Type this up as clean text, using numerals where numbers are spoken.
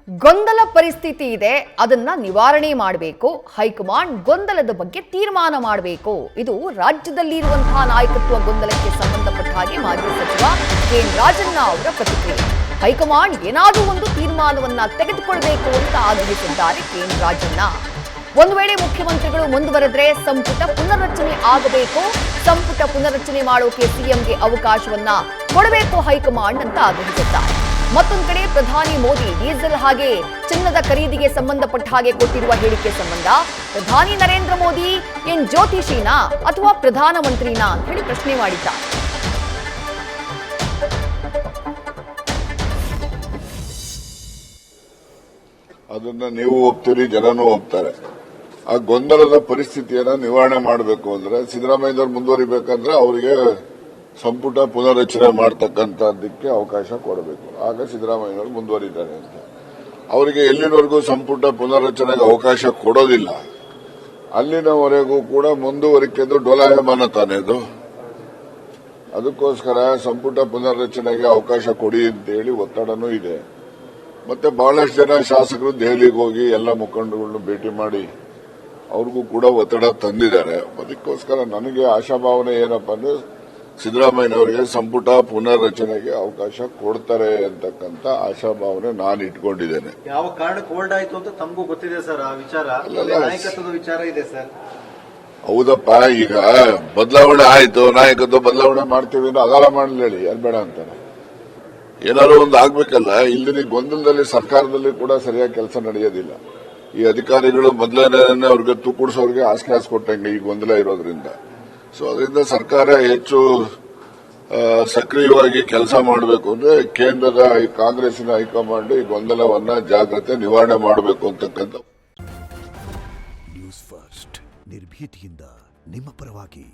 ಗೊಂದಲ ಪರಿಸ್ಥಿತಿ ಇದೆ, ಅದನ್ನ ನಿವಾರಣೆ ಮಾಡಬೇಕು. ಹೈಕಮಾಂಡ್ ಗೊಂದಲದ ಬಗ್ಗೆ ತೀರ್ಮಾನ ಮಾಡಬೇಕು. ಇದು ರಾಜ್ಯದಲ್ಲಿ ಇರುವಂತಹ ನಾಯಕತ್ವ ಗೊಂದಲಕ್ಕೆ ಸಂಬಂಧಪಟ್ಟ ಹಾಗೆ ಮಾಜಿ ಸಚಿವ ಕೆಎನ್ ರಾಜಣ್ಣ ಅವರ ಪ್ರತಿಕ್ರಿಯೆ. ಹೈಕಮಾಂಡ್ ಏನಾದರೂ ಒಂದು ತೀರ್ಮಾನವನ್ನ ತೆಗೆದುಕೊಳ್ಳಬೇಕು ಅಂತ ಆಗ್ರಹಿಸಿದ್ದಾರೆ ಕೆಎನ್ ರಾಜಣ್ಣ. ಒಂದು ವೇಳೆ ಮುಖ್ಯಮಂತ್ರಿಗಳು ಮುಂದುವರೆದ್ರೆ ಸಂಪುಟ ಪುನರ್ರಚನೆ ಆಗಬೇಕು. ಸಂಪುಟ ಪುನರ್ರಚನೆ ಮಾಡೋಕೆ ಸಿಎಂಗೆ ಅವಕಾಶವನ್ನ ಕೊಡಬೇಕು ಹೈಕಮಾಂಡ್ ಅಂತ ಆಗ್ರಹಿಸಿದ್ದಾರೆ. ಮತ್ತೊಂದು ಕಡೆ ಪ್ರಧಾನಿ ಮೋದಿ ಡೀಸೆಲ್ ಹಾಗೆ ಚಿನ್ನದ ಖರೀದಿಗೆ ಸಂಬಂಧಪಟ್ಟ ಹಾಗೆ ಕೊಟ್ಟಿರುವ ಹೇಳಿಕೆ ಸಂಬಂಧ ಪ್ರಧಾನಿ ನರೇಂದ್ರ ಮೋದಿ ಏನ್ ಜ್ಯೋತಿಷಿನಾ ಅಥವಾ ಪ್ರಧಾನಮಂತ್ರಿನಾ ಅಂತ ಹೇಳಿ ಪ್ರಶ್ನೆ ಮಾಡಿದ್ದಾರೆ. ಅದನ್ನ ನೀವು ಒಪ್ತೀರಿ, ಜನನೂ ಒಪ್ತಾರೆ. ಆ ಗೊಂದಲದ ಪರಿಸ್ಥಿತಿಯನ್ನ ನಿವಾರಣೆ ಮಾಡಬೇಕು ಅಂದ್ರೆ ಸಿದ್ದರಾಮಯ್ಯನವರು ಮುಂದುವರಿಬೇಕಂದ್ರೆ ಅವರಿಗೆ ಸಂಪುಟ ಪುನರ್ರಚನೆ ಮಾಡತಕ್ಕಂಥದ್ದಕ್ಕೆ ಅವಕಾಶ ಕೊಡಬೇಕು. ಆಗ ಸಿದ್ದರಾಮಯ್ಯನವರು ಮುಂದುವರಿದ್ದಾರೆ ಅಂತ. ಅವರಿಗೆ ಎಲ್ಲಿನವರೆಗೂ ಸಂಪುಟ ಪುನರ್ರಚನೆಗೆ ಅವಕಾಶ ಕೊಡೋದಿಲ್ಲ ಅಲ್ಲಿನವರೆಗೂ ಕೂಡ ಮುಂದುವರಿಕೆಂದು ಡೋಲಾಯಮಾನ ತಾನೇದು. ಅದಕ್ಕೋಸ್ಕರ ಸಂಪುಟ ಪುನರ್ರಚನೆಗೆ ಅವಕಾಶ ಕೊಡಿ ಅಂತೇಳಿ ಒತ್ತಡನೂ ಇದೆ. ಮತ್ತೆ ಬಹಳಷ್ಟು ಜನ ಶಾಸಕರು ದೆಹಲಿಗೆ ಹೋಗಿ ಎಲ್ಲ ಮುಖಂಡರುಗಳನ್ನು ಭೇಟಿ ಮಾಡಿ ಅವ್ರಿಗೂ ಕೂಡ ಒತ್ತಡ ತಂದಿದ್ದಾರೆ. ಅದಕ್ಕೋಸ್ಕರ ನನಗೆ ಆಶಾಭಾವನೆ ಏನಪ್ಪಾ ಅಂದ್ರೆ ಸಿದ್ದರಾಮಯ್ಯನವರಿಗೆ ಸಂಪುಟ ಪುನರ್ರಚನೆಗೆ ಅವಕಾಶ ಕೊಡ್ತಾರೆ ಅಂತಕ್ಕಂಥ ಆಶಾಭಾವನೆ ನಾನು ಇಟ್ಕೊಂಡಿದ್ದೇನೆ. ಯಾವ ಕಾರಣಕ್ಕೆ ಹೋಲ್ಡ್ ಆಯ್ತು ಅಂತ ತಮಗೂ ಗೊತ್ತಿದೆ ಸರ್. ಆ ವಿಚಾರ ನಾಯಕತ್ವದ ವಿಚಾರ ಇದೆ ಸರ್. ಹೌದಪ್ಪ, ಈಗ ಬದಲಾವಣೆ ಆಯ್ತು, ನಾಯಕತ್ವ ಬದಲಾವಣೆ ಮಾಡ್ತೀವಿ ಅಗಾಲ ಮಾಡಲಿ ಹೇಳಿ, ಯಾರು ಬೇಡ ಅಂತಾರೆ. ಏನಾದ್ರು ಒಂದು ಆಗ್ಬೇಕಲ್ಲ. ಇಲ್ಲಿನ ಗೊಂದಲದಲ್ಲಿ ಸರ್ಕಾರದಲ್ಲಿ ಕೂಡ ಸರಿಯಾಗಿ ಕೆಲಸ ನಡೆಯೋದಿಲ್ಲ. ಈ ಅಧಿಕಾರಿಗಳು ಮೊದಲನೇ ಅವ್ರಿಗೆ ತೂಕುಡಿಸೋರಿಗೆ ಆಸ್ಕೆ ಕೊಟ್ಟಂಗೆ ಈ ಗೊಂದಲ ಇರೋದ್ರಿಂದ. ಸೊ ಅದರಿಂದ ಸರ್ಕಾರ ಹೆಚ್ಚು ಸಕ್ರಿಯವಾಗಿ ಕೆಲಸ ಮಾಡಬೇಕು ಅಂದ್ರೆ ಕೇಂದ್ರದ ಕಾಂಗ್ರೆಸ್ಸಿನ ಹೈಕಮಾಂಡ್ ಈ ಗೊಂದಲವನ್ನ ಜಾಗ್ರತೆ ನಿವಾರಣೆ ಮಾಡಬೇಕು ಅಂತಕ್ಕಂಥ. ನ್ಯೂಸ್ ಫಸ್ಟ್ ನಿರ್ಭೀತಿಯಿಂದ ನಿಮ್ಮ ಪರವಾಗಿ.